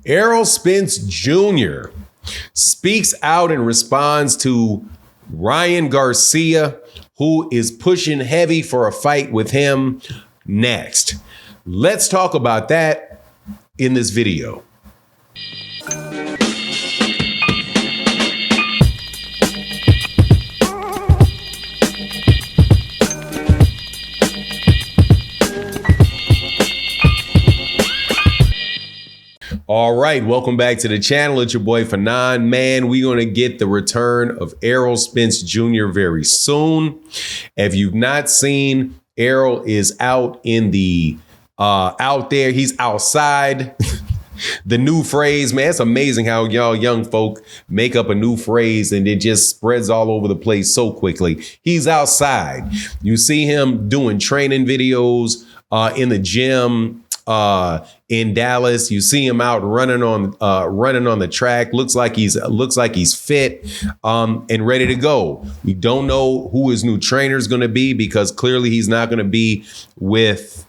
Errol Spence Jr. speaks out and responds to Ryan Garcia, who is pushing heavy for a fight with him next. Let's talk about that in this video. All right, welcome back to the channel. It's your boy Fanon. Man, we're going to get the return of Errol Spence Jr. very soon. If you've not seen, Errol is out in the out there. He's outside. The new phrase, man, it's amazing how y'all young folk make up a new phrase and it just spreads all over the place so quickly. He's outside. You see him doing training videos in the gym. In Dallas, you see him out running on the track. Looks like he's fit and ready to go. We don't know who his new trainer is going to be because clearly he's not going to be with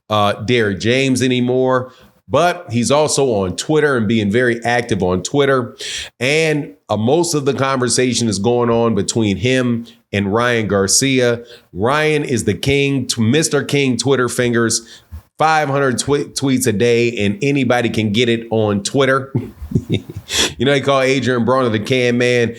Derrick James anymore. But he's also on Twitter and being very active on Twitter. And most of the conversation is going on between him and Ryan Garcia. Ryan is the king, Mr. King Twitter fingers. 500 tweets a day, and anybody can get it on Twitter. You know, they call Adrian Broner the can man.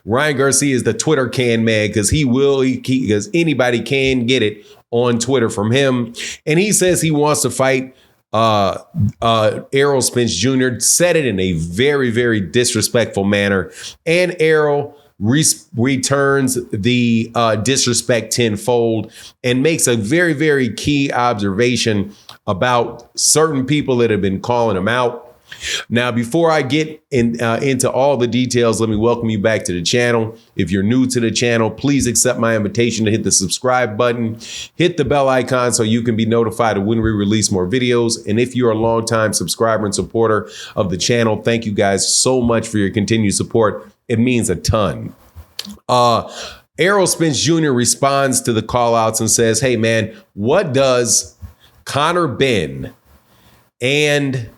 Ryan Garcia is the Twitter can man because because anybody can get it on Twitter from him. And he says he wants to fight Errol Spence Jr. Said it in a very, very disrespectful manner. And Errol returns the disrespect tenfold and makes a very, very key observation about certain people that have been calling him out. Now, before I get into all the details, let me welcome you back to the channel. If you're new to the channel, please accept my invitation to hit the subscribe button, hit the bell icon so you can be notified of when we release more videos. And if you're a longtime subscriber and supporter of the channel, thank you guys so much for your continued support. It means a ton. Errol Spence Jr. responds to the call outs and says, hey, man, what does Benn and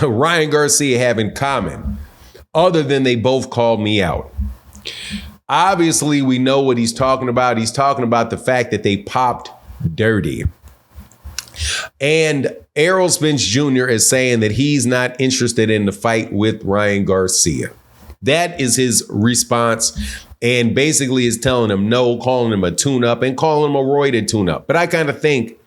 Ryan Garcia have in common other than they both called me out? Obviously, we know what he's talking about. He's talking about the fact that they popped dirty. And Errol Spence Jr. is saying that he's not interested in the fight with Ryan Garcia. That is his response, and basically is telling him no, calling him a tune-up, and calling him a roided tune-up. But I kind of think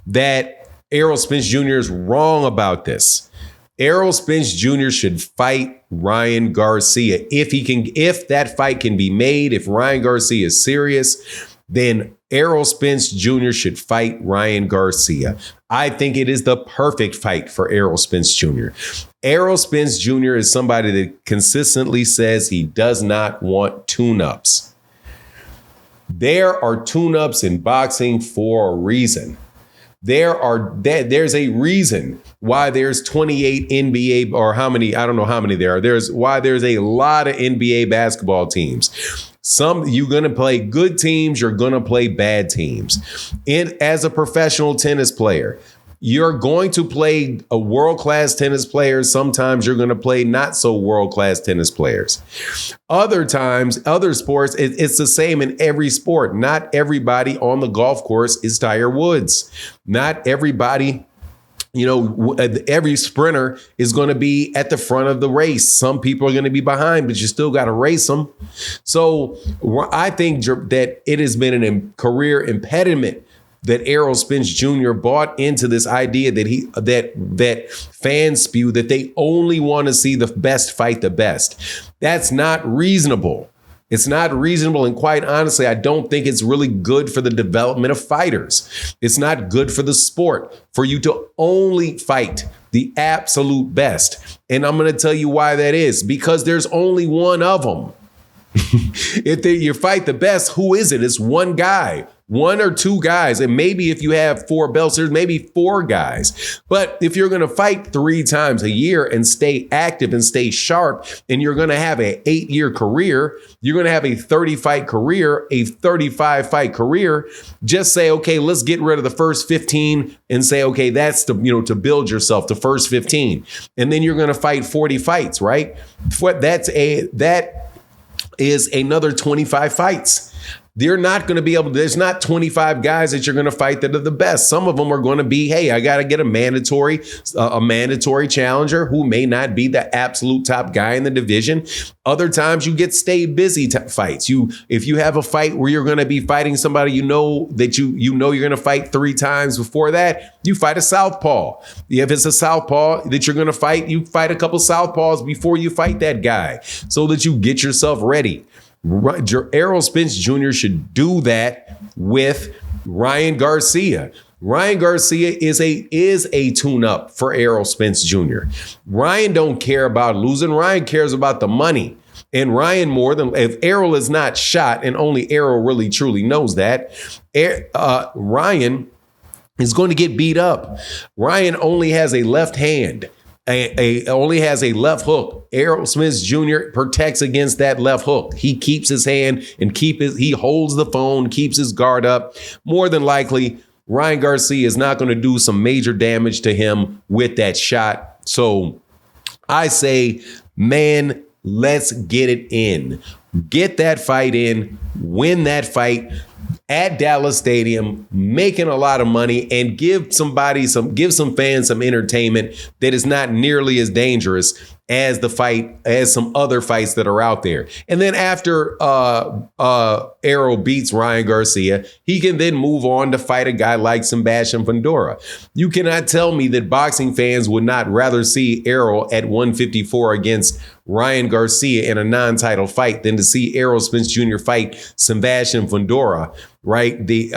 that Errol Spence Jr. is wrong about this. Errol Spence Jr. should fight Ryan Garcia. If that fight can be made, if Ryan Garcia is serious, then Errol Spence Jr. should fight Ryan Garcia. I think it is the perfect fight for Errol Spence Jr. Errol Spence Jr. is somebody that consistently says he does not want tune-ups. There are tune-ups in boxing for a reason. There's a reason why there's 28 NBA or how many, I don't know how many there are. There's a lot of NBA basketball teams. You're going to play good teams. You're going to play bad teams. And as a professional tennis player, you're going to play a world-class tennis player. Sometimes you're going to play not so world-class tennis players. Other times, other sports, it's the same in every sport. Not everybody on the golf course is Tiger Woods. Not everybody, every sprinter is going to be at the front of the race. Some people are going to be behind, but you still got to race them. So I think that it has been a career impediment that Errol Spence Jr. bought into this idea that fans spew that they only want to see the best fight the best. That's not reasonable. It's not reasonable. And quite honestly, I don't think it's really good for the development of fighters. It's not good for the sport for you to only fight the absolute best. And I'm going to tell you why that is. Because there's only one of them. If you fight the best, who is it? It's one guy. 1 or 2 guys. And maybe if you have 4 belts, there's maybe 4 guys. But if you're going to fight 3 times a year and stay active and stay sharp, and you're going to have an 8-year career, you're going to have a 30-fight career, a 35-fight career, just say, okay, let's get rid of the first 15 and say, okay, that's to build yourself, the first 15. And then you're going to fight 40 fights, right? That is another 25 fights. They're not going to be able to, there's not 25 guys that you're going to fight that are the best. Some of them are going to be, hey, I got to get a mandatory challenger who may not be the absolute top guy in the division. Other times you get stay busy fights. If you have a fight where you're going to be fighting somebody you know you're going to fight 3 times before that, you fight a southpaw. If it's a southpaw that you're going to fight, you fight a couple southpaws before you fight that guy so that you get yourself ready. Errol Spence Jr. should do that with Ryan Garcia. Ryan Garcia is a tune-up for Errol Spence Jr. Ryan don't care about losing. Ryan cares about the money. And Ryan if Errol is not shot, and only Errol really truly knows that, Ryan is going to get beat up. Ryan only has a left hand. Only has a left hook. Errol Spence Jr. protects against that left hook. He keeps his hand and he holds the phone, keeps his guard up. More than likely, Ryan Garcia is not going to do some major damage to him with that shot. So I say, man, let's get it in. Get that fight in, win that fight at Dallas Stadium, making a lot of money, and give some fans some entertainment that is not nearly as dangerous as some other fights that are out there. And then after Errol beats Ryan Garcia, he can then move on to fight a guy like Sebastian Fundora. You cannot tell me that boxing fans would not rather see Errol at 154 against Ryan Garcia in a non-title fight than to see Errol Spence Jr. fight Sebastian Fundora, right? The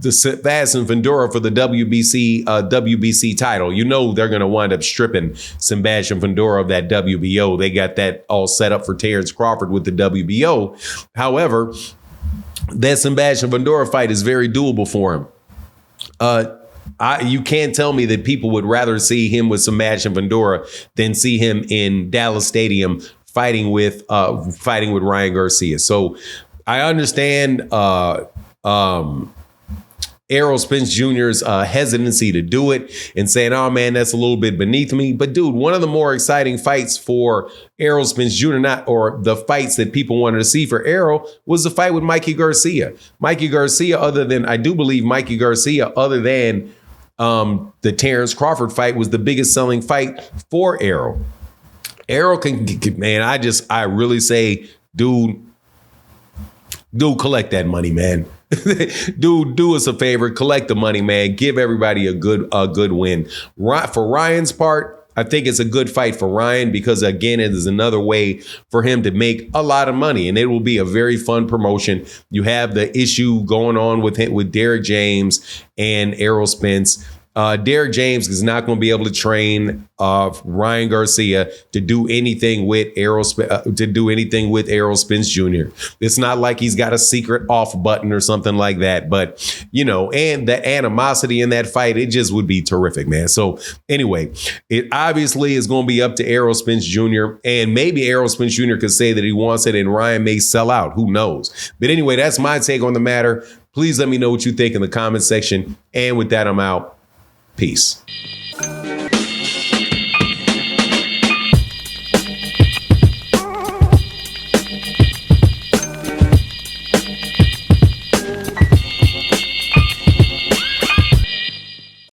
Sebastian Fundora for the WBC title. You know they're going to wind up stripping Sebastian Fundora of that WBO. They got that all set up for Terrence Crawford with the WBO. However, that Sebastian Fundora fight is very doable for him. You can't tell me that people would rather see him with Sebastian Fundora than see him in Dallas Stadium fighting with Ryan Garcia. So I understand Errol Spence Jr.'s hesitancy to do it and saying, oh, man, that's a little bit beneath me. But, dude, one of the more exciting fights for Errol Spence Jr., the fights that people wanted to see for Errol, was the fight with Mikey Garcia. I do believe Mikey Garcia, other than the Terrence Crawford fight, was the biggest selling fight for Errol. Errol I really say, dude, collect that money, man. Dude, do us a favor, collect the money, man. Give everybody a good win. For Ryan's part, I think it's a good fight for Ryan because, again, it is another way for him to make a lot of money, and it will be a very fun promotion. You have the issue going on with Derek James and Errol Spence. Derek James is not going to be able to train Ryan Garcia to do anything with Errol Spence Jr. It's not like he's got a secret off button or something like that. But, and the animosity in that fight, it just would be terrific, man. So anyway, it obviously is going to be up to Errol Spence Jr. And maybe Errol Spence Jr. could say that he wants it and Ryan may sell out. Who knows? But anyway, that's my take on the matter. Please let me know what you think in the comment section. And with that, I'm out. Peace.